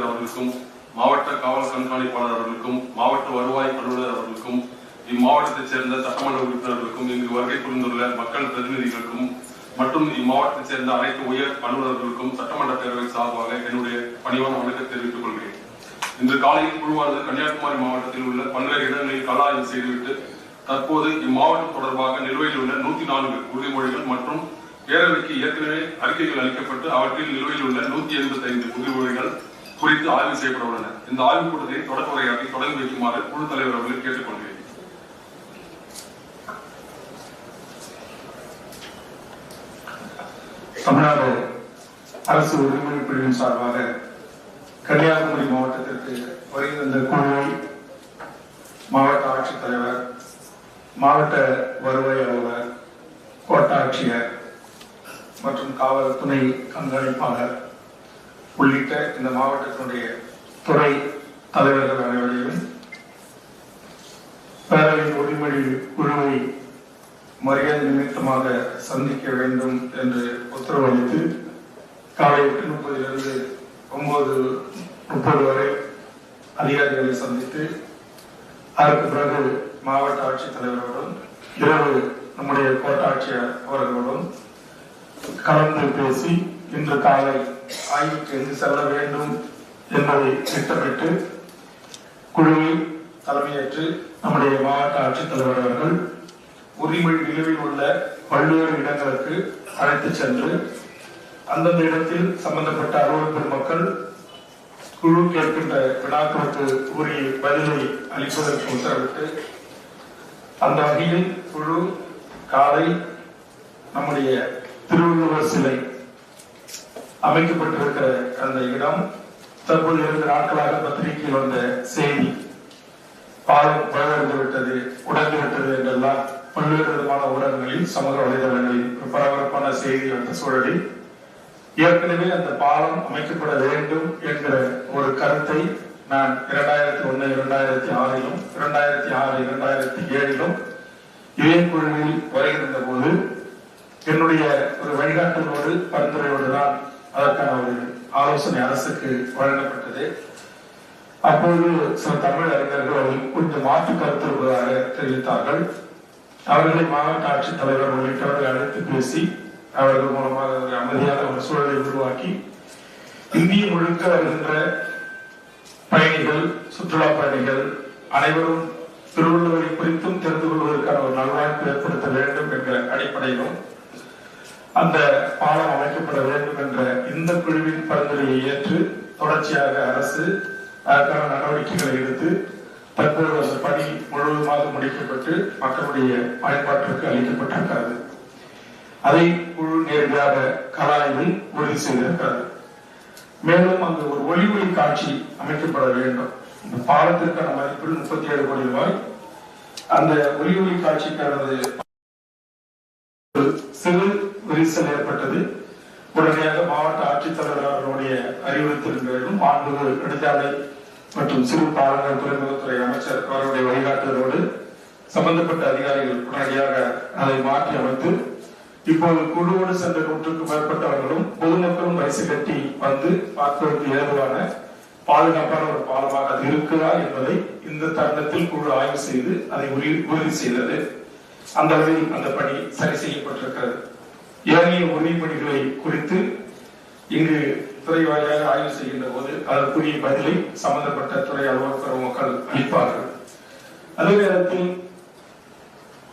ஆட்சித்தலைவர் அவர்களுக்கும், மாவட்ட காவல் கண்காணிப்பாளர் அவர்களுக்கும், மாவட்ட வருவாய் அலுவலர் அவர்களுக்கும், இம்மாவட்டத்தைச் சேர்ந்த சட்டமன்ற உறுப்பினர்களுக்கும், இங்கு வருகை புரிந்துள்ள மக்கள் பிரதிநிதிகளுக்கும் மற்றும் இம்மாவட்டத்தைச் சேர்ந்த அனைத்து உயர் அலுவலர்களுக்கும் சட்டமன்ற பேரவை சார்பாக என்னுடைய பணிவான வணக்கத்தை தெரிவித்துக் கொள்கிறேன். இன்று காலையில் குழுவானது கன்னியாகுமரி மாவட்டத்தில் உள்ள பல்வேறு இடங்களில் கள ஆய்வு செய்துவிட்டு தற்போது இம்மாவட்டம் தொடர்பாக நிலுவையில் உள்ள 104 உறுதிமொழிகள் மற்றும் பேரவைக்கு ஏற்கனவே அறிக்கைகள் அளிக்கப்பட்டு அவற்றில் நிலுவையில் உள்ள 185 உறுதிமொழிகள் குறித்து ஆய்வு செய்யப்பட உள்ளன. இந்த ஆய்வுக் கூட்டத்தை தொடக்க உரையாற்றி தொடங்கி வைக்குமாறு குழு தலைவர் அவர்களை கேட்டுக்கொள்கிறேன். தமிழ்நாடு அரசு உரிமை பிரிவின் சார்பாக கன்னியாகுமரி மாவட்டத்திற்கு வருகின்ற குழுவை மாவட்ட ஆட்சித்தலைவர், மாவட்ட வருவாய் அலுவலர், கோட்டாட்சியர் மற்றும் காவல் துணை கண்காணிப்பாளர் உள்ளிட்ட இந்த மாவட்டத்தினுடைய துறை தலைவர்கள் அனைவரையும் பேரவையின் உரிமை குழுவை மரியாதை நிமித்தமாக சந்திக்க வேண்டும் என்று உத்தரவளித்து காலை 8:30 9:30 வரை அதிகாரிகளை சந்தித்து அதற்கு பிறகு மாவட்ட ஆட்சித்தலைவர்களுடன் இரவு நம்முடைய கோட்டாட்சியர் அவர்களுடன் கலந்து பேசி இன்று காலை ஆய்வுக்கு எங்கு செல்ல வேண்டும் என்பதை திட்டமிட்டு குழுவை தலைமையேற்று நம்முடைய மாவட்ட ஆட்சித்தலைவர் அவர்கள் உரிமை நிலுவையில் உள்ள பல்வேறு இடங்களுக்கு அழைத்து சென்று அந்தந்த இடத்தில் சம்பந்தப்பட்ட அலுவலர் பெருமக்கள் குழு கேட்கின்ற வினாக்களுக்கு உரிய பதிலை அளிப்பதற்கு உத்தரவிட்டு அந்த வகையில் குழு காலை நம்முடைய திருவள்ளுவர் சிலை அமைக்கப்பட்டிருக்கிற அந்த இடம் தற்போது 2 நாட்களாக பத்திரிகையில் வந்த செய்தி பாலம் பழுதடைந்து விட்டது, உடைந்து விட்டது என்றெல்லாம் பல்வேறு விதமான ஊடகங்களில் சமூக வலைதளங்களில் பரபரப்பான செய்தி வந்த சூழலில் ஏற்கனவே அந்த பாலம் அமைக்கப்பட வேண்டும் என்கிற ஒரு கருத்தை நான் 2001, 2006, 2007 இதே குழுவில் வருகின்ற போது என்னுடைய ஒரு வழிகாட்டலோடு பரிந்துரையோடு தான் அதற்கான ஒரு ஆலோசனை அரசுக்கு வழங்கப்பட்டது. அப்போது சில தமிழ் அறிஞர்கள் கொஞ்சம் மாற்று கருத்து இருப்பதாக தெரிவித்தார்கள். அவர்களை மாவட்ட ஆட்சித்தலைவர் உள்ளிட்டவர்கள் அழைத்து பேசி அவர்கள் மூலமாக ஒரு அமைதியான ஒரு சூழலை உருவாக்கி இந்திய முழுக்க வருகின்ற பயணிகள், சுற்றுலா பயணிகள் அனைவரும் திருவள்ளுவரை குறித்தும் தெரிந்து கொள்வதற்கான ஒரு நல்வாய்ப்பு ஏற்படுத்த வேண்டும் என்ற அடிப்படையிலும் அந்த பாலம் அமைக்கப்பட வேண்டும் என்ற இந்த குழுவின் பரிந்துரையை ஏற்று தொடர்ச்சியாக அரசு அதற்கான நடவடிக்கைகளை எடுத்து தற்போது அந்த பணி முழுவதுமாக முடிக்கப்பட்டு மக்களுடைய பயன்பாட்டிற்கு அளிக்கப்பட்டிருக்கிறது. அதை குழு நேரடியாக கலாய்வில் உறுதி செய்திருக்கிறது. மேலும் அங்கு ஒரு ஒளி காட்சி அமைக்கப்பட வேண்டும். இந்த பாலத்திற்கான மதிப்பில் 37 கோடி ரூபாய். அந்த ஒளி காட்சிக்கானது சிறு விரிசல் ஏற்பட்டது. உடனடியாக மாவட்ட ஆட்சித்தலைவர் அவர்களுடைய அறிவுறுத்தலின் பேரிலும் மாண்புமிகு நெடுஞ்சாலை மற்றும் சிறு பாலங்கள் துறைமுகத்துறை அமைச்சர் அவருடைய வழிகாட்டுதலோடு சம்பந்தப்பட்ட அதிகாரிகள் உடனடியாக அதை மாற்றி அமைத்து இப்போது குழுவோடு சென்ற 100க்கும் மேற்பட்டவர்களும் பொதுமக்களும் வரிசை கட்டி வந்து பார்ப்பதற்கு ஏதுவான பாதுகாப்பான ஒரு பாலமாக அது இருக்கிறதா என்பதை இந்த தருணத்தில் குழு ஆய்வு செய்து அதை உறுதி செய்தது. அந்த வகையில் அந்த பணி சரி செய்யப்பட்டிருக்கிறது. ஏனைய உறுதிமொழிகளை குறித்து இங்கு துறை வாரியாக ஆய்வு செய்கின்ற போது அதற்குரிய பதிலை சம்பந்தப்பட்ட துறை அலுவலர் மக்கள் அளிப்பார்கள். அதே நேரத்தில்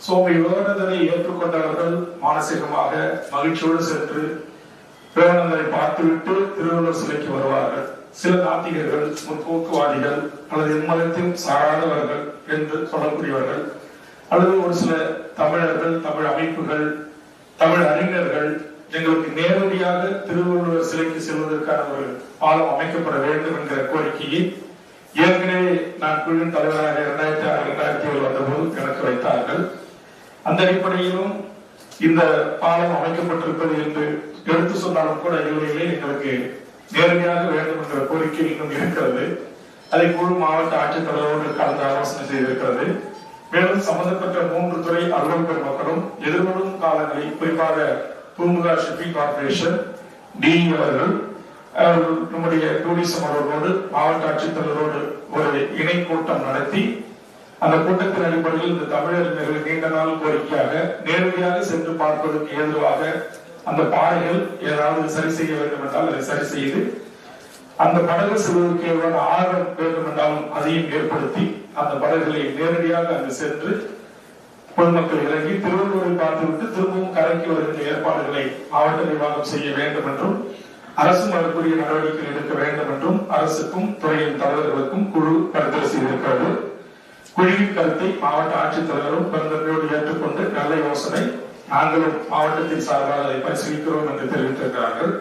சுவாமி விவேகானந்தரை ஏற்றுக்கொண்டவர்கள் மானசீகமாக மகிழ்ச்சியோடு சென்று விவேகானந்தரை பார்த்துவிட்டு திருவள்ளுவர் சிலைக்கு வருவார்கள். சில நாத்திகர்கள், முற்போக்குவாதிகள் அல்லது எம்மதத்தையும் சாராதவர்கள் என்று சொல்லக்கூடியவர்கள் அல்லது ஒரு சில தமிழர்கள், தமிழ் அமைப்புகள், தமிழ் அறிஞர்கள் எங்களுக்கு நேரடியாக திருவள்ளுவர் சிலைக்கு செல்வதற்கான ஒரு பாலம் அமைக்கப்பட வேண்டும் என்கிற கோரிக்கையை ஏற்கனவே நான் குழுவின் தலைவராக 2006, 2007 வந்தபோது எனக்கு வைத்தார்கள். அந்த அடிப்படையிலும் இந்த பாலம் அமைக்கப்பட்டிருப்பது என்று எடுத்து சொன்னாலும் கூட இல்லையிலே எங்களுக்கு நேரடியாக வேண்டும் என்ற கோரிக்கை இன்னும் இருக்கிறது. அதை குழு மாவட்ட ஆட்சித்தலைவரோடு கலந்து ஆலோசனை செய்திருக்கிறது. மேலும் சம்பந்தப்பட்ட 3 துறை அலுவலர் மக்களும் எதிர்வரும் காலங்களில் குறிப்பாக பூம்புகார் ஷிப்பிங் கார்பரேஷன், டிஇ அவர்கள், நம்முடைய டூரிசம் அவர்களோடு மாவட்ட ஆட்சித்தலைவரோடு ஒரு இணை கூட்டம் நடத்தி அந்த கூட்டத்தின் அடிப்படையில் இந்த தமிழறிஞர்கள் நீண்ட நாள் கோரிக்கையாக நேரடியாக சென்று பார்ப்பதற்கு ஏதுவாக அந்த பாறைகள் ஏதாவது சரி செய்ய வேண்டும் என்றால் அதை சரி செய்து அந்த படகு செல்வதற்கு எவ்வளவு ஆழம் வேண்டும் என்றாலும் அதையும் ஏற்படுத்தி அந்த படகுகளை நேரடியாக அங்கு சென்று பொதுமக்கள் இறங்கி திருவள்ளுவரை பார்த்துவிட்டு திரும்பவும் கரைக்கு வருகின்ற ஏற்பாடுகளை மாவட்ட நிர்வாகம் செய்ய வேண்டும் என்றும் அரசும் அதற்குரிய நடவடிக்கை எடுக்க வேண்டும் என்றும் அரசுக்கும் துறையின் தலைவர்களுக்கும் குழு பரிந்துரை செய்திருக்கிறது. குழுவின் கருத்தை மாவட்ட ஆட்சித்தலைவரும் பெருந்தன்மையோடு ஏற்றுக்கொண்டு நல்ல யோசனை, நாங்களும் மாவட்டத்தின் சார்பாக அதை பரிசீலிக்கிறோம் என்று தெரிவித்திருக்கிறார்கள்.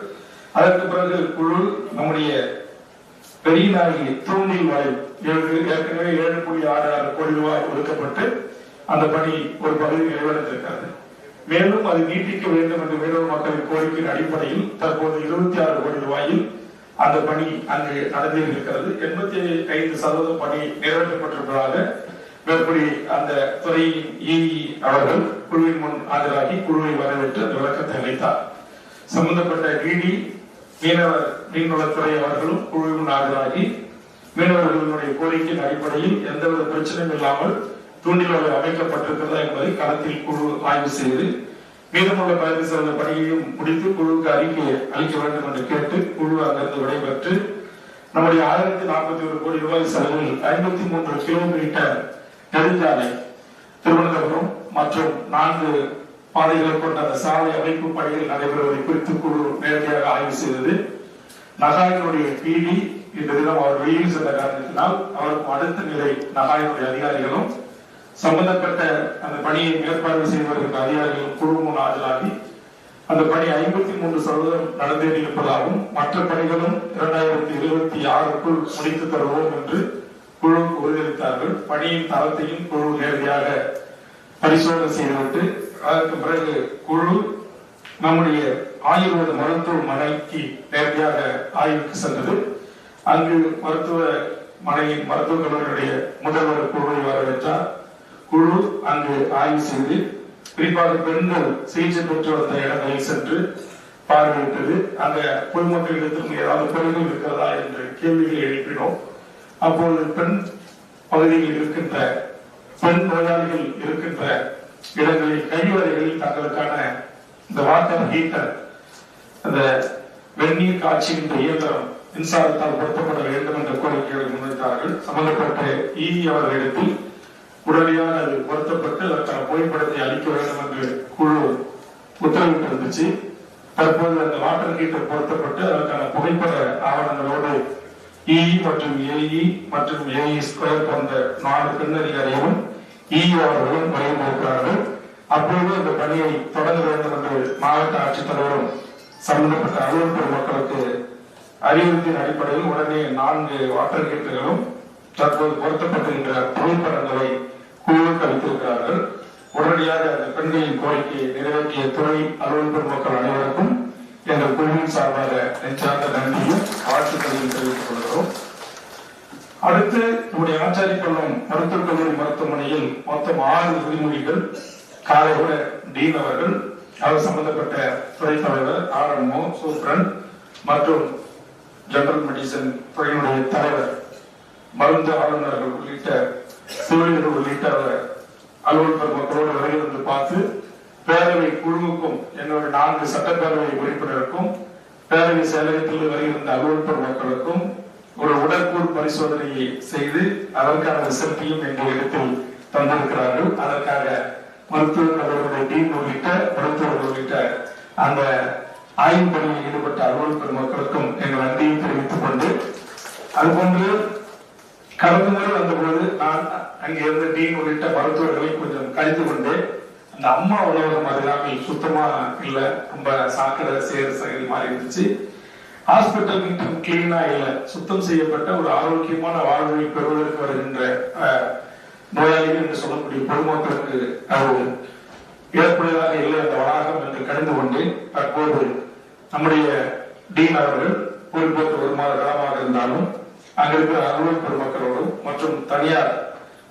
அதற்கு பிறகு குழு நம்முடைய பெரியநாயகி தூண்டில் வலை ஏற்கனவே 7.66 கோடி ரூபாய் ஒதுக்கப்பட்டு அந்த பணி ஒரு பகுதி நிறைவடைந்திருக்கிறது. மேலும் அது நீட்டிக்க வேண்டும் என்று வேலூர் மக்களின் கோரிக்கையின் அடிப்படையில் தற்போது 26 கோடி ரூபாயில் அந்த பணி அங்கு நடந்திருக்கிறது. 85% பணி நிறைவேற்றப்பட்டிருப்பதாக மேற்படி அந்த துறையின் இஇ அவர்கள் குழுவின் முன் ஆஜராகி குழுவை வரவேற்று அந்த விளக்கத்தை அளித்தார். சம்பந்தப்பட்ட டிடி மீனவர் மீன்வளத்துறை அவர்களும் குழுவின் முன் ஆஜராகி மீனவர்களுடைய கோரிக்கையின் அடிப்படையில் எந்தவித பிரச்சனையும் இல்லாமல் தூண்டில் வலை அமைக்கப்பட்டிருக்கிறதா என்பதை களத்தில் குழு ஆய்வு செய்து மீதமுள்ள 15% பணியையும் முடித்து குழுவுக்கு அறிக்கை அளிக்க வேண்டும் என்று கேட்டு குழு அங்கிருந்து விடைபெற்று நம்முடைய 1041 கோடி ரூபாய் செலவில் 53 கிலோமீட்டர் நெடுஞ்சாலை திருவனந்தபுரம் மற்றும் 4 பாதைகளை கொண்ட அந்த சாலை அமைப்பு பணிகள் நடைபெறுவதை குறித்து குழு நேரடியாக ஆய்வு செய்தது. நகாயினுடைய பிடி இந்த தினம் அவர் வெளியில் சென்ற காரணத்தினால் அவருக்கும் அடுத்த நிலை நகாயினுடைய அதிகாரிகளும் சம்பந்தப்பட்ட அந்த பணியை மேற்பார்வை செய்து வருகின்ற அதிகாரிகள் குழு முன் ஆஜராகி அந்த பணி 53% நடந்தேறியிருப்பதாகவும் மற்ற பணிகளும் 2026க்குள் முடித்து தருவோம் என்று குழுவுக்கு உறுதியளித்தார்கள். பணியின் தரத்தையும் குழு நேரடியாக பரிசோதனை செய்துவிட்டு அதற்கு பிறகு குழு நம்முடைய ஆயுர்வேத மருத்துவமனைக்கு நேரடியாக ஆய்வுக்கு சென்றது. அங்கு மருத்துவமனையின் மருத்துவக் கல்லூரியுடைய முதல்வர் குழுவை வரவேற்றார். குழு அங்கு ஆய்வு செய்து குறிப்பாக பெண்கள் சிகிச்சை பெற்று வந்த இடங்களில் சென்று பார்வையிட்டது. அந்த பொதுமக்களிடத்திலும் ஏதாவது குறைகள் இருக்கிறதா என்று கேள்விகளை எழுப்பினோம். அப்போது பெண் பகுதியில் இருக்கின்ற பெண் நோயாளிகள் இருக்கின்ற இடங்களில் கழிவறைகளில் தங்களுக்கான இந்த வாட்டர் ஹீட்டர், அந்த வெந்நீர் காய்ச்சுகின்ற இயந்திரம் மின்சாரத்தால் பொருத்தப்பட வேண்டும் என்ற கோரிக்கைகளை முன்வைத்தார்கள். சம்பந்தப்பட்ட இஇ அவர்களிடத்தில் உடனடியாக அது பொருத்தப்பட்டு அதற்கான புகைப்படத்தை அளிக்க வேண்டும் என்று குழு உத்தரவிட்டு இருந்துச்சு. தற்போது அந்த வாட்டர் ஹீட்டர் பொருத்தப்பட்டு அதற்கான புகைப்பட ஆவணங்களோடு இஇ மற்றும் ஏஇ மற்றும் ஏஇ ஸ்கொயர் போன்ற 4 பெண் அதிகாரிகளும் இஇ அவர்களும் வரைந்திருக்கிறார்கள். அப்போது அந்த பணியை தொடங்க வேண்டும் என்று மாவட்ட ஆட்சித்தலைவரும் சம்பந்தப்பட்ட அலுவலர் மக்களுக்கு அறிவுறுத்தின் அடிப்படையில் உடனே 4 வாட்டர் ஹீட்டர்களும் தற்போது பொருத்தப்பட்டிருக்கிற புகைப்படங்களை குழுவுக்கு அளித்திருக்கிறார்கள். உடனடியாக அந்த பெண்களின் கோரிக்கையை நிறைவேற்றிய துறை அலுவலர் மக்கள் அனைவருக்கும் எங்கள் குழுவின் சார்பாக நெஞ்சார்ந்த நன்றியும் வாழ்த்துக்களையும் தெரிவித்துக் கொள்கிறோம். அடுத்து நம்முடைய ஆச்சாரிப்பள்ளம் மருத்துவக் கல்லூரி மருத்துவமனையில் மொத்தம் 6 உறுதிமொழிகள் காலையோட டீன் அவர்கள், அவர் சம்பந்தப்பட்ட துறை தலைவர் RMO சூப்ரன் மற்றும் ஜெனரல் மெடிசன் துறையினுடைய தலைவர், மருந்து ஆளுநர்கள் உள்ளிட்ட செவிலியர்கள் உள்ளிட்ட அலுவலர் மக்களோடு வருகிறது பார்த்து பேரவை குழுவுக்கும் என்னுடைய 4 சட்டப்பேரவை உறுப்பினருக்கும் பேரவை செயலகத்தில் வருகின்ற அலுவலர் மக்களுக்கும் ஒரு உடற்கூறு பரிசோதனையை செய்து அதற்கான ரிசல்ட்டையும் எங்கள் இடத்தில் தந்திருக்கிறார்கள். அதற்காக மருத்துவக் கல்லூரியுடைய டீம் உள்ளிட்ட மருத்துவர்கள் உள்ளிட்ட அந்த ஆய்வு பணியில் ஈடுபட்ட அலுவலர் மக்களுக்கும் எங்கள் நன்றியை தெரிவித்துக் கொண்டு, அதுபோன்று கடந்த முறை வந்தபோது நான் அங்கே இருந்த டீன் உள்ளிட்ட மருத்துவர்களை கொஞ்சம் கழித்து கொண்டு அந்த அம்மா உணவகம் அதனால சுத்தமா இல்ல, ரொம்ப சாக்கடை சேர் சகதி மாதிரி இருந்துச்சு. ஹாஸ்பிட்டல் கிளீனா இல்ல, சுத்தம் செய்யப்பட்ட ஒரு ஆரோக்கியமான வாழ்வை பெறுவதற்கு வருகின்ற நோயாளிகள் என்று சொல்லக்கூடிய பொதுமக்களுக்கு அது ஏற்புடையதாக இல்லை அந்த வளாகம் என்று கடிந்து கொண்டு தற்போது நம்முடைய டீன் அவர்கள் பொறுப்பேற்று 1 மாத காலமாக இருந்தாலும் அங்கிருக்கிற அலுவலர் பெருமக்களோடும் மற்றும் தனியார்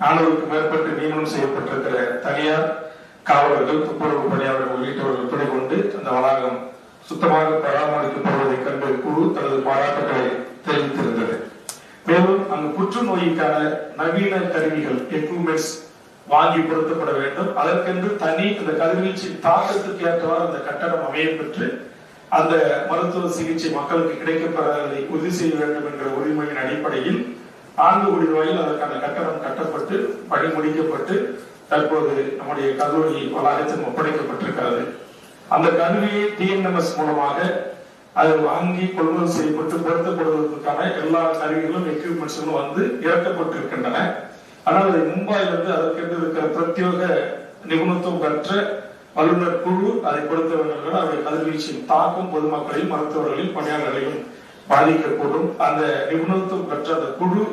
400க்கும் மேற்பட்டு நியமனம் செய்யப்பட்டிருக்கிற தனியார் காவலர்கள், துப்புரவு பணியாளர்கள் உள்ளிட்டவர்கள் துணை கொண்டு அந்த வளாகம் சுத்தமாக பராமரிக்கப்படுவதை கண்டு குழு தனது பாராட்டுகளை தெரிவித்திருந்தது. மேலும் அங்கு புற்றுநோய்க்கான நவீன கருவிகள் எக்யூப்மெண்ட்ஸ் வாங்கி பொருத்தப்பட வேண்டும். அதற்கென்று தனி இந்த கதிர்வீச்சின் தாக்கத்துக்கு ஏற்றவாறு அந்த கட்டடம் அமைய பெற்று அந்த மருத்துவ சிகிச்சை மக்களுக்கு கிடைக்கப்பெறுவதை உறுதி செய்ய வேண்டும் என்ற உரிமையின் அடிப்படையில் ஆண்டுகுடி நோயில் அதற்கான கட்டடம் கட்டப்பட்டு பணி முடிக்கப்பட்டு தற்போது நம்முடைய கல்லூரி வளாகத்தில் ஒப்படைக்கப்பட்டிருக்கிறது. அந்த கருவியை டிஎன்எம்எஸ் மூலமாக அது வாங்கி கொள்முதல் செய்யப்பட்டு பொருத்தப்படுவதற்கான எல்லா கருவிகளும் எக்யூப்மெண்ட்ஸும் வந்து இறக்கப்பட்டிருக்கின்றன. ஆனால் அதை மும்பாயிலிருந்து அதற்கென்று இருக்கிற பிரத்யேக நிபுணத்துவம் பெற்ற வல்லுநர் குழு அதை பொருத்த வேண்டும். அவருடைய கதிர்வீச்சின் தாக்கம் பொதுமக்களையும் மருத்துவர்களையும் பணியாளர்களையும் பாதிக்கக்கூடும். அந்த நிபுணத்துவம் பெற்ற அந்த குழு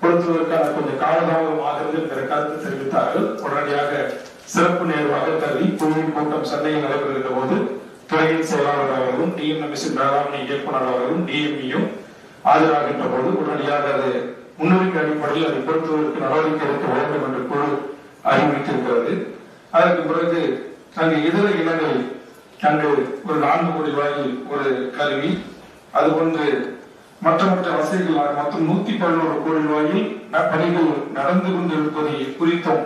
பொருத்துவதற்கான கொஞ்சம் காலதாமதம் ஆகிறது என்கிற கருத்து தெரிவித்தார்கள். உடனடியாக சிறப்பு நேர்வாக கருதி குழுவின் கூட்டம் சென்னையில் நடைபெறுகின்ற போது துறையின் செயலாளர் அவர்களும் டிஎன்எம்எஸ் மேலாண்மை இயக்குநர் அவர்களும் டிஎம்இயும் ஆஜராகின்ற போது உடனடியாக அது முன்னுரிமை அடிப்படையில் அதை பொருத்துவதற்கு நடவடிக்கை எடுக்க வேண்டும் என்று குழு அறிவித்திருக்கிறது. அதற்கு பிறகு அங்கு இதர இடங்களில் அங்கு ஒரு 4 கோடி ரூபாயில் ஒரு கருவி, அதுபோன்று மற்ற வசதிகள் மொத்தம் 111 கோடி ரூபாயில் பணிகள் நடந்து கொண்டிருப்பதை குறித்தும்,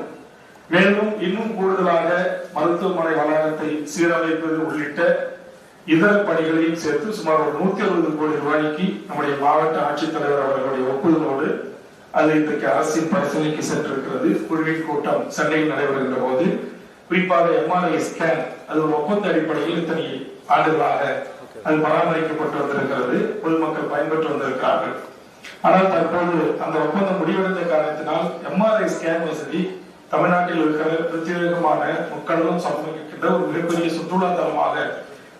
மேலும் இன்னும் கூடுதலாக மருத்துவமனை வளாகத்தை சீரமைப்பது உள்ளிட்ட இதர பணிகளையும் சேர்த்து சுமார் 160 கோடி ரூபாய்க்கு நம்முடைய மாவட்ட ஆட்சித்தலைவர் அவர்களுடைய ஒப்புதலோடு அது இன்றைக்கு அரசின் பரிசீலனைக்கு சென்றிருக்கிறது. குழுவின் கூட்டம் சென்னையில் நடைபெறுகின்ற போது குறிப்பாக எம்ஆர்ஐ ஸ்கேன் அது ஒரு ஒப்பந்த அடிப்படையில் இத்தனை ஆண்டுகளாக அது பராமரிக்கப்பட்டு வந்திருக்கிறது. பொதுமக்கள் பயன்பெற்று வந்திருக்கிறார்கள். ஆனால் தற்போது அந்த ஒப்பந்தம் முடிவடைந்த காரணத்தினால் எம்ஆர்ஐ ஸ்கேன் வசதி தமிழ்நாட்டில் இருக்கிற பிரத்யேகமான முக்கடலும் சமர்ப்பிக்கின்ற ஒரு மிகப்பெரிய சுற்றுலா தலமாக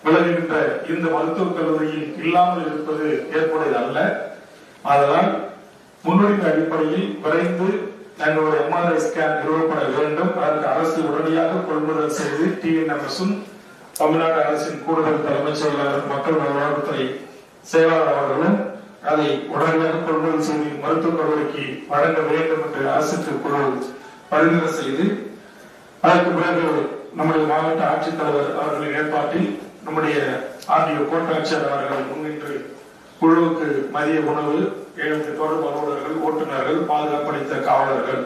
விளங்குகின்ற இந்த மருத்துவக் கல்லூரியில் இல்லாமல் இருப்பது ஏற்புடையது அல்ல. அதனால் முன்னுரிமை அடிப்படையில் விரைந்து எங்களுடைய எம்ஆர்ஐ ஸ்கேன் நிறுவப்பட வேண்டும். அதற்கு அரசு உடனடியாக கொள்முதல் செய்து டிஎன்எம்எஸும் தமிழ்நாடு அரசின் கூடுதல் தலைமைச் செயலாளர் மக்கள் நல்வாழ்வுத்துறை செயலாளர் அவர்களும் அதை உடனடியாக கொள்முதல் செய்து மருத்துவக் கல்லூரிக்கு வழங்க வேண்டும் என்று அரசுக்கு குழு பரிந்துரை செய்து, அதற்கு பிறகு நம்முடைய மாவட்ட ஆட்சித்தலைவர் அவர்களின் ஏற்பாட்டில் நம்முடைய ஆர்டிஓ கோட்டாட்சியர் அவர்கள் முன்னின்று குழுவுக்கு மதிய உணவு, 7 தொடர்பு அலுவலர்கள், ஓட்டுநர்கள், பாதுகாப்பளித்த காவலர்கள்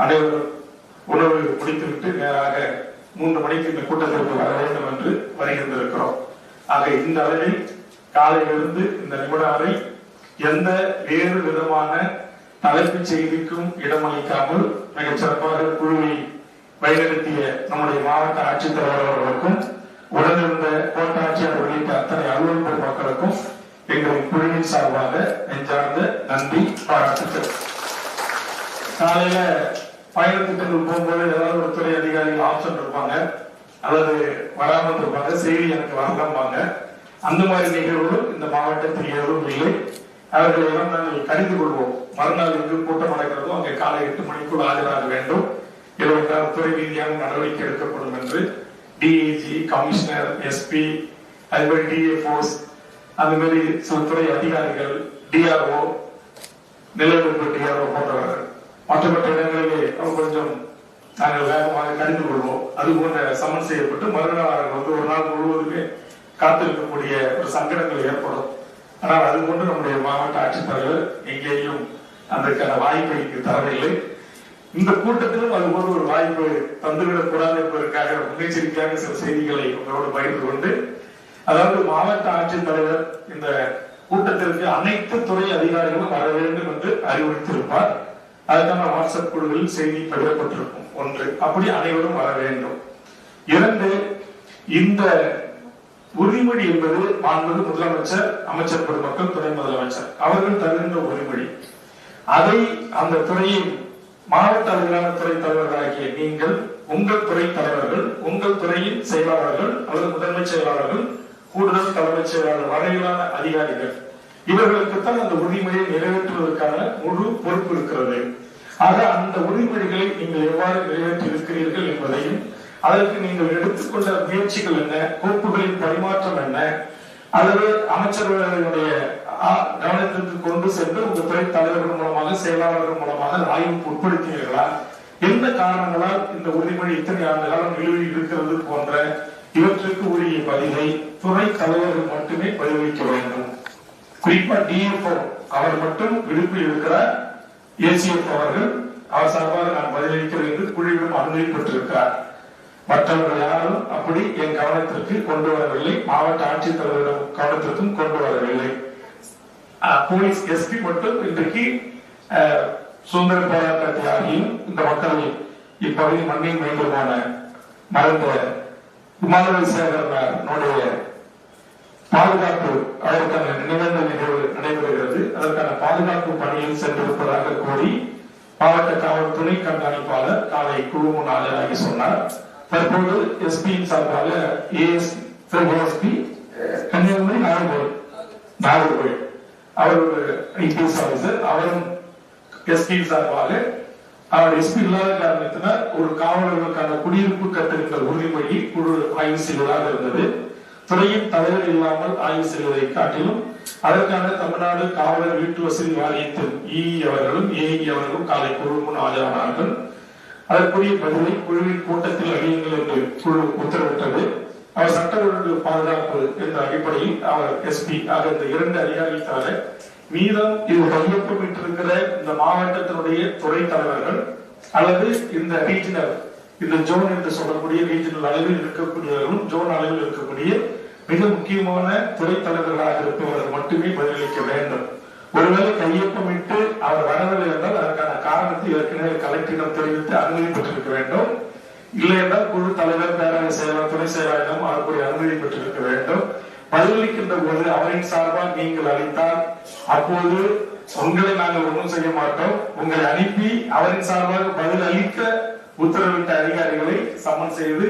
அனைவரும் உணவு முடித்துவிட்டு நேராக 3 மணிக்கு இந்த கூட்டத்திற்கு வர வேண்டும் என்று வருகின்றிருக்கிறோம். ஆக இந்த அளவில் காலையிலிருந்து இந்த நிமிடம் வரை எந்த வேறு விதமான தலைப்புச் செய்திக்கும் இடமளிக்காமல் மிகச் சிறப்பாக குழுவை வழிநடத்திய நம்முடைய மாவட்ட ஆட்சித்தலைவர் அவர்களுக்கும் உடனிருந்த கோட்டாட்சியர் உள்ளிட்ட அத்தனை அலுவலக மக்களுக்கும் எங்களின் குழுவின் சார்பாக நெஞ்சார்ந்த நன்றி, பாராட்டுகள். காலையில பயணத்திட்டங்கள் போகும்போது ஏதாவது ஒரு துறை அதிகாரிகள் ஆப்ஷன் இருப்பாங்க அல்லது வராமல் இருப்பாங்க, செய்தி எனக்கு வரலாம்பாங்க. அந்த மாதிரி நிகழ்வுகளும் இந்த மாவட்டத்தில் எதுவும் இல்லை. அவர்களை எல்லாம் நாங்கள் கடிந்து கொள்வோம். மறுநாள் எங்கு கூட்டம் நடக்கிறதோ அங்கே காலை 8 மணிக்குள் ஆஜராக வேண்டும். இவர்களுக்கான துறை ரீதியான நடவடிக்கை எடுக்கப்படும் என்று டிஐஜி, கமிஷனர், எஸ்பி, அதுபோல் டிஎஃப்ஓஸ், அந்த மாதிரி சில துறை அதிகாரிகள், டிஆர்ஓ, நிலவரப்பு டிஆர்ஓ போன்றவர்கள் மற்ற இடங்களிலே கொஞ்சம் நாங்கள் வேகமாக கடிந்து கொள்வோம். அது போன்ற சமன் செய்யப்பட்டு மறுநாள் அவர்கள் ஒரு நாள் முழுவதுமே காத்திருக்கக்கூடிய ஒரு சங்கடங்கள் ஏற்படும். ஆனால் அது போன்று நம்முடைய மாவட்ட ஆட்சித்தலைவர் எங்கேயும் அதற்கான வாய்ப்பை தரவில்லை. இந்த கூட்டத்திலும் அது போன்ற ஒரு வாய்ப்பு தந்துவிடக் கூடாது என்பதற்காக முன்னெச்சரிக்கையாக சில செய்திகளை உங்களோடு பகிர்ந்து கொண்டு, அதாவது மாவட்ட ஆட்சித்தலைவர் இந்த கூட்டத்திற்கு அனைத்து துறை அதிகாரிகளும் வர வேண்டும் என்று அறிவுறுத்தியிருப்பார். அதுக்கான வாட்ஸ்அப் குழுவில் செய்தி பகிரப்பட்டிருக்கும். 1, அப்படி அனைவரும் வர வேண்டும். 2, இந்த உறுதிமொழி என்பது மாண்புமிகு முதலமைச்சர், அமைச்சர் பெருமக்கள், துணை முதலமைச்சர் அவர்கள் தருகின்ற உறுதிமொழி. அதை அந்த துறையின் மாவட்ட அளவிலான துறை தலைவர்களாகிய நீங்கள், உங்கள் துறை தலைவர்கள், உங்கள் துறையின் செயலாளர்கள் அல்லது முதன்மை செயலாளர்கள், கூடுதல் தலைமைச் செயலாளர் வரையிலான அதிகாரிகள், இவர்களுக்குத்தான் அந்த உறுதிமொழியை நிறைவேற்றுவதற்கான முழு பொறுப்பு இருக்கிறது. ஆக அந்த உறுதிமொழிகளை நீங்கள் எவ்வாறு நிறைவேற்றி இருக்கிறீர்கள் என்பதையும், அதற்கு நீங்கள் எடுத்துக்கொண்ட முயற்சிகள் என்ன, கோப்புகளின் பரிமாற்றம் என்ன, அல்லது அமைச்சர்களுடைய கவனத்திற்கு கொண்டு சென்று உங்கள் துறை தலைவர்கள் மூலமாக, செயலாளர்கள் மூலமாக ஆய்வுக்கு உட்படுத்தினீர்களா, எந்த காரணங்களால் இந்த உறுதிமொழி இத்தனை ஆண்டு காலம் நிலுவையில் இருக்கிறது போன்ற இவற்றுக்கு உரிய பதிலை துறை தலைவர்கள் மட்டுமே பதிலளிக்க வேண்டும். குறிப்பா டிஎஃப்ஓ அவர் மட்டும் விடுப்பில் இருக்கிறார். ஏசிஎஃப் அவர்கள் அவர் சார்பாக நான் பதிலளிக்கிறேன் என்று குழுவிடம் அனுமதி பெற்றிருக்கிறார். மற்றவர்கள் யாரும் அப்படி என் கவனத்திற்கு கொண்டு வரவில்லை. மாவட்ட ஆட்சித்தலைவரிடம் கவனத்திற்கும் கொண்டு வரவில்லை. போலீஸ் எஸ்பி மட்டும் இன்றைக்கு சுதந்திர போராட்ட தியாகியும் இந்த மக்கள் இப்பகுதி மண்ணின் மைந்தமான மறைந்த இமானுவேல் சேகரனுடைய பாதுகாப்பு அதற்கான நினைவேந்தல் நிகழ்வு நடைபெறுகிறது. அதற்கான பாதுகாப்பு பணியில் சென்றிருப்பதாக கூறி மாவட்ட காவல் துணை கண்காணிப்பாளர் காலை குழு முன் ஆஜராகி சொன்னார். தற்போது எஸ்பியின் சார்பாக ஏஎஸ்பி கன்னியாகுமரி நாகர்கோவில் அவர் ஒரு ஐபிஎஸ் ஆபீசர், அவரும் எஸ்பி சார்பாக அவர் எஸ்பி இல்லாத காரணத்தினால் ஒரு காவலர்களுக்கான குடியிருப்பு கட்டணங்கள் உறுதிமொழி குழு ஆய்வு செய்வதாக இருந்தது. துறையின் தலைவர் இல்லாமல் ஆய்வு செய்வதை காட்டிலும் அதற்கான தமிழ்நாடு காவலர் வீட்டு வசதி வாரியத்தின் இஇ அவர்களும் ஏஇ அவர்களும் காலை குழு முன் ஆஜரானார்கள். அதற்குரிய பதிலை குழுவின் கூட்டத்தில் அறியுங்கள் என்று குழு உத்தரவிட்டது. அவர் சட்ட ஒழுங்கு பாதுகாப்பு என்ற அடிப்படையில் அவர் எஸ்பி ஆக இந்த 2 அதிகாரிகள் தவிர மீதம் இது கையொப்பமிட்டிருக்கிற இந்த மாவட்டத்தினுடைய துறை தலைவர்கள் அல்லது இந்த ரீஜனல் இந்த ஜோன் என்று சொல்லக்கூடிய ரீஜனல் அளவில் இருக்கக்கூடியவர்களும் ஜோன் அளவில் இருக்கக்கூடிய மிக முக்கியமான துறை தலைவர்களாக இருப்பவர்கள் மட்டுமே பதிலளிக்க வேண்டும். ஒருவேளை கையொப்பமிட்டு அவர் வரவில்லை என்றால் அதற்கான காரணத்தை ஏற்கனவே கலெக்டரிடம் தெரிவித்து அனுமதி பெற்றிருக்க வேண்டும். இல்லை என்றால் குழு தலைவர், பேரவை செயலர், துணை செயலாளரிடம் அவருடைய அனுமதி பெற்றிருக்க வேண்டும். பதிலளிக்கின்ற போது அவரின் சார்பாக நீங்கள் அளித்தால் அப்போது உங்களை நாங்கள் ஒன்றும் செய்ய மாட்டோம். உங்களை அனுப்பி அவரின் சார்பாக பதில் அளிக்க உத்தரவிட்ட அதிகாரிகளை சமன் செய்து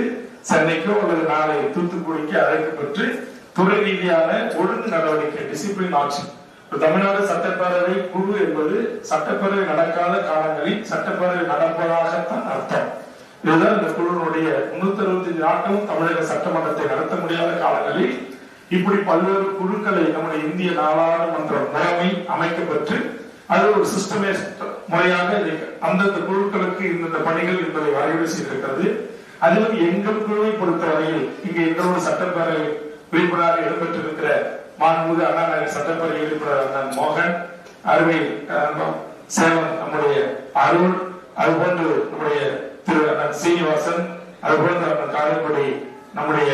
சென்னைக்கோ அல்லது நாளை தூத்துக்குடிக்கு அழைக்கப்பட்டு துறை ரீதியான ஒழுங்கு நடவடிக்கை டிசிப்ளின் ஆக்ஷன். தமிழ்நாடு சட்டப்பேரவை குழு என்பது சட்டப்பேரவை நடக்காத காலங்களில் சட்டப்பேரவை நடப்பதாகத்தான் அர்த்தம். இதுதான் இந்த குழுவினுடைய 365 நாட்களும் தமிழக சட்டமன்றத்தை நடத்த முடியாத காலங்களில் இப்படி பல்வேறு குழுக்களை நம்முடைய இந்திய நாடாளுமன்ற முறைமை அமைக்கப்பட்டு அது ஒரு சிஸ்டமேட்டிக் முறையாக அந்தந்த குழுக்களுக்கு இந்த பணிகள் என்பதை வரைவு செய்திருக்கிறது. அதிலும் எங்கள் குழுவை பொறுத்தவரையில் இங்கு எங்களோட சட்டப்பேரவை உறுப்பினராக இடம்பெற்றிருக்கிற மாண்புமிகு அண்ணா நகர் சட்டப்பேரவை உறுப்பினர் அண்ணன் மோகன், அருமை சேவன் நம்முடைய அருள், அதுபோன்று நம்முடைய திரு அண்ணன் சீனிவாசன், அதுபோன்று அண்ணன் காரைக்குடி நம்முடைய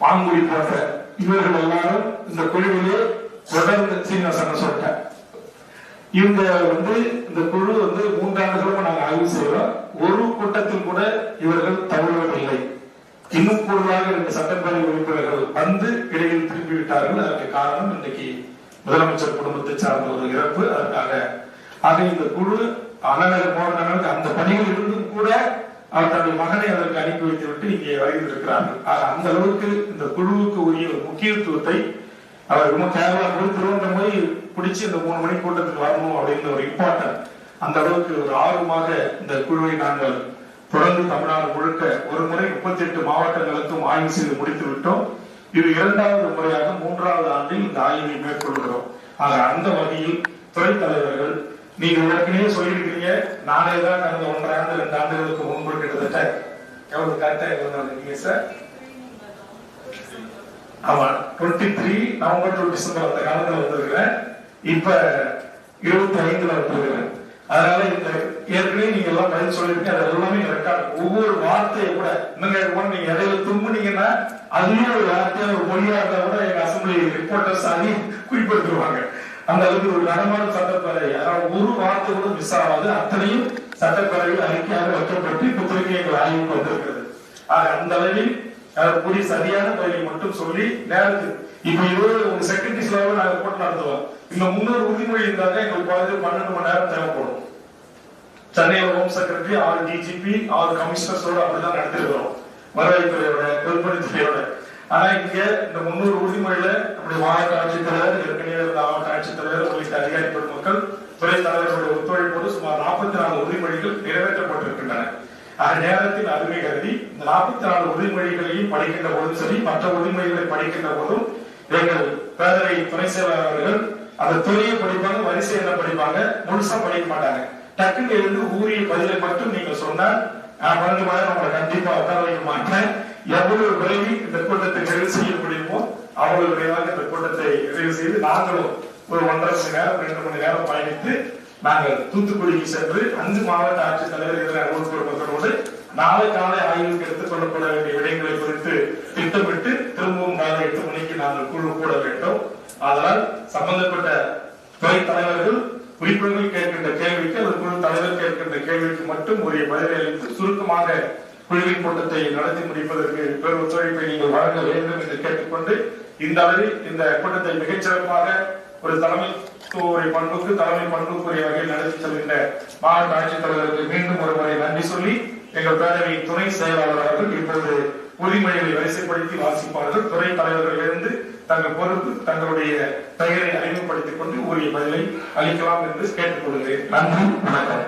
பாங்குடி போன்ற இவர்கள் எல்லாரும் இந்த குழுவிலே தொடர்ந்து சீனிவாசன் சொல்லிட்டேன். இவங்க இந்த குழு 3 ஆண்டுகளும் நாங்கள் ஆய்வு செய்கிறோம். ஒரு கூட்டத்தில் கூட இவர்கள் தவறுவதில்லை. இன்னும் கூடுதலாக 2 சட்டப்பேரவை உறுப்பினர்கள் இடையில் திரும்பிவிட்டார்கள். அதற்கு காரணம் இன்றைக்கு முதலமைச்சர் குடும்பத்தை சார்ந்த ஒரு இறப்பு. அதற்காக இந்த குழு அண்ணநகர் மோகன் அந்த பணியில் இருந்தும் கூட அவர் தன்னுடைய மகனை அதற்கு அனுப்பி வைத்துவிட்டு இங்கே வருகிறார்கள். அந்த அளவுக்கு இந்த குழுவுக்கு உரிய முக்கியத்துவத்தை அவர் கேரளா போய் திருவண்ணாமலை போய் பிடிச்சு இந்த 3 மணி கூட்டத்துக்கு வரணும் அப்படின்ற ஒரு இம்பார்ட்டன்ட், அந்த அளவுக்கு ஒரு ஆர்வமாக இந்த குழுவை நாங்கள் தொடர்ந்து தமிழ்நாடு முழுக்க ஒரு முறை 38 மாவட்டங்களுக்கும் ஆய்வு செய்து முடித்து விட்டோம். இது 2வது முறையாக 3வது ஆண்டில் இந்த ஆய்வை மேற்கொள்கிறோம். அந்த வகையில் துறை தலைவர்கள் நீங்க ஏற்கனவே சொல்லியிருக்கிறீங்க, நானே தான் கடந்த 1.5 ஆண்டு 2 ஆண்டுகளுக்கு முன்பு கிட்டத்தட்ட எவ்வளவு கரெக்டா இருந்தீங்க சார்? ஆமா, 23 நவம்பர் டு டிசம்பர் அந்த காலத்துல வந்திருக்கிறேன். இப்ப 25ல வந்திருக்கிறேன். அதனால இந்த ஏற்கனவே நீங்க எல்லாம் பதில் சொல்லிருக்கீங்க. அது எல்லாமே ரெக்கார்ட். ஒவ்வொரு வார்த்தையை கூட இன்னும் நீங்க இடையில தும்புனீங்கன்னா அதுவே ஒரு வார்த்தையா ஒரு மொழியா இருந்தா கூட எங்க அசம்பிளி ரிப்போர்ட்டர்ஸ் ஆகி குறிப்பிடுவாங்க. அந்த அளவுக்கு ஒரு நடமான சட்டப்பேரவை, அதாவது ஒரு வார்த்தை கூட மிஸ் ஆகாது. அத்தனையும் சட்டப்பேரவையில் அறிக்கையாக வைக்கப்பட்டு பத்திரிகை எங்கள் ஆய்வுக்கு வந்திருக்கிறது. அந்த அளவில் கூடிய சரியான பதிலை மட்டும் சொல்லி நேரத்துக்கு இப்ப 20 செக்ரட்டரிஸ்ல நாங்க போட்டு நடத்துவோம். இந்த 300 உறுதிமொழி இருந்தாங்க எங்களுக்கு 12 மணி நேரம் தேவைப்படும். சென்னையில ஹோம் செக்ரட்டரி 6 டிஜிபி 6 கமிஷனர்ஸோட அப்படிதான் நடத்திருக்கிறோம், வருவாய்த்துறையோட பொதுப்பணித்துறையோட. ஆனா இங்க இந்த 300 உறுதிமொழியில நம்முடைய மாவட்ட ஆட்சித்தலைவர், ஏற்கனவே இருந்த மாவட்ட ஆட்சித்தலைவர் உள்ளிட்ட அதிகாரி பெருமக்கள் துறை தலைவர்களுடைய ஒத்துழைப்போடு சுமார் 44 உறுதிமொழிகள் நிறைவேற்றப்பட்டிருக்கின்றன. நேரத்தின் அருமை கருதி இந்த 44 உறுதிமொழிகளையும் படிக்கின்ற போதும் சரி, மற்ற உறுதிமொழிகளை படிக்கின்ற போதும் எங்கள் பேரவை துணை செயலாளர்கள் அந்த துறையை படிப்பாங்க, வரிசை என்ன படிப்பாங்க, முழுசா படிக்க மாட்டாங்க. டக்குன்னு எழுந்து ஊரிய பதிலை மட்டும் நீங்க சொன்னா நான் 12 மணி நேரம் உங்களை கண்டிப்பா உட்கார வைக்க மாட்டேன். எவ்வளவு விரைவில் இந்த கூட்டத்தை நிறைவு செய்ய முடியுமோ அவ்வளவு விரைவாக இந்த கூட்டத்தை நிறைவு செய்து நாங்களும் ஒரு 1.5 மணி நேரம் 2 மணி நேரம் பயணித்து நாங்கள் தூத்துக்குடிக்கு சென்று 5 மாவட்ட ஆட்சித்தலைவர் இதர அலுவலக குடும்பத்தோடு நாளை காலை ஆய்வுக்கு எடுத்துக் கொள்ளப்பட வேண்டிய விடயங்களை குறித்து திட்டமிட்டு திரும்பவும் காலை 8 மணிக்கு நாங்கள் குழு கூட வேண்டும். அதனால் சம்பந்தப்பட்ட துறை தலைவர்கள் உறுப்பினர்கள் கேட்கின்ற கேள்விக்கு அல்லது குழு தலைவர் கேட்கின்ற கேள்விக்கு மட்டும் உரிய பதிலை அளித்து சுருக்கமாக குழுவின் கூட்டத்தை நடத்தி முடிப்பதற்கு பெரும் ஒத்துழைப்பை நீங்கள் வழங்க வேண்டும் என்று கேட்டுக்கொண்டு இந்த அளவில் இந்த கூட்டத்தை மிகச்சிறப்பாக ஒரு தலைமை பண்புக்குரிய வகையில் நடத்தி செல்கின்ற மாவட்ட ஆட்சித்தலைவருக்கு மீண்டும் ஒரு முறை நன்றி சொல்லி எங்கள் பேரவையின் துணை செயலாளர்கள் இப்போது உரிமைகளை வரிசைப்படுத்தி வாசிப்பார்கள். துறை தலைவர்கள் இருந்து தங்கள் பொறுப்பு தங்களுடைய பெயரை அறிமுகப்படுத்திக் கொண்டு உரிய பதிலை அளிக்கலாம் என்று கேட்டுக்கொள்கிறேன். நன்றி, வணக்கம்.